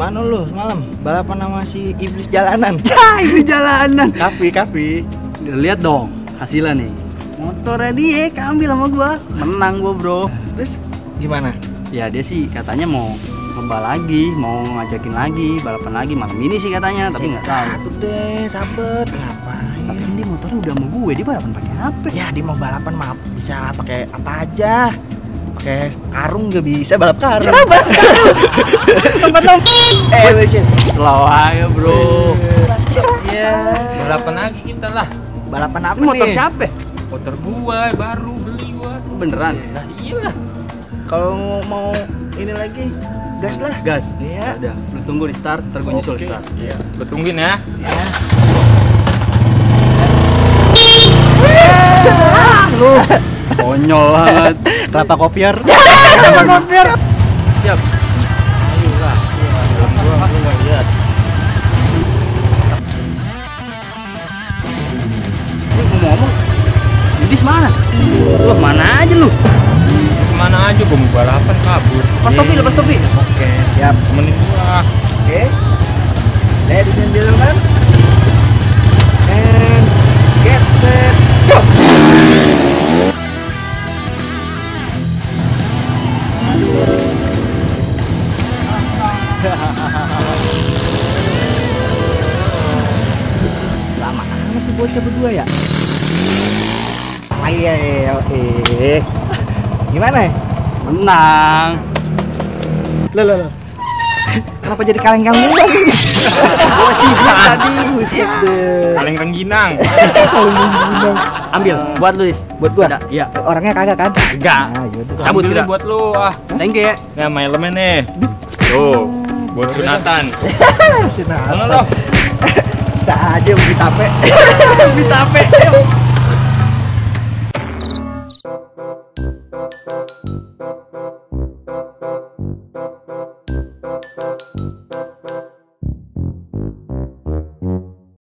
Mana lu semalam balapan sama si iblis jalanan? Iblis jalanan. Kafi. Lihat dong hasilnya nih. Motornya dia keambil sama gua. Menang gua, Bro. Terus gimana? Ya dia sih katanya mau ngebal lagi, mau ngajakin lagi, balapan lagi malam ini sih katanya, tapi nggak tahu. Tuh deh, sabet. Ngapain? Tapi kan dia motornya udah mau gue, dia balapan pakai apa? Ya dia mau balapan mah bisa pakai apa aja. Pakai karung juga bisa balap karung. Tempat slow aja, Bro. Iya. Balapan lagi kita lah. Balapan apa Ini motor nih? siapa? Motor gua baru beli gua. Beneran? Lah iyalah. Kalau mau ini lagi gas lah. Gas. Iya. Udah, lu tunggu di start, ntar gue nyusul Oke. start. Iya. Gua tungguin ya. Ya. Lu konyol banget. Kelapa kopior. Siap. Ayo lah. Gua enggak lihat. Ini ngomong-ngomong, Yudis mana? Lu mana aja lu? Kemana aja gua mau balapan kabur. Lepas topi. Oke, siap. Temenin gua. Oke. Ladies and gentlemen. And get set. Go. Lama amat tuh bocah berdua ya? Iya. Gimana ya? Menang. Loh. Kenapa jadi kaleng-kaleng mulu? Gua sih tadi, buset deh. Paling rengginang. Ambil, buat Luis, buat gua. Ada, iya. Orangnya kagak kan? Enggak. Nah, yaudah. Cabut Ambil tidak? buat lu ah. Thank you ya. Ya main elemen nih. Tuh, buat sunatan. Sinathan. Mana lo? Bisa aja beli tape. Beli tape.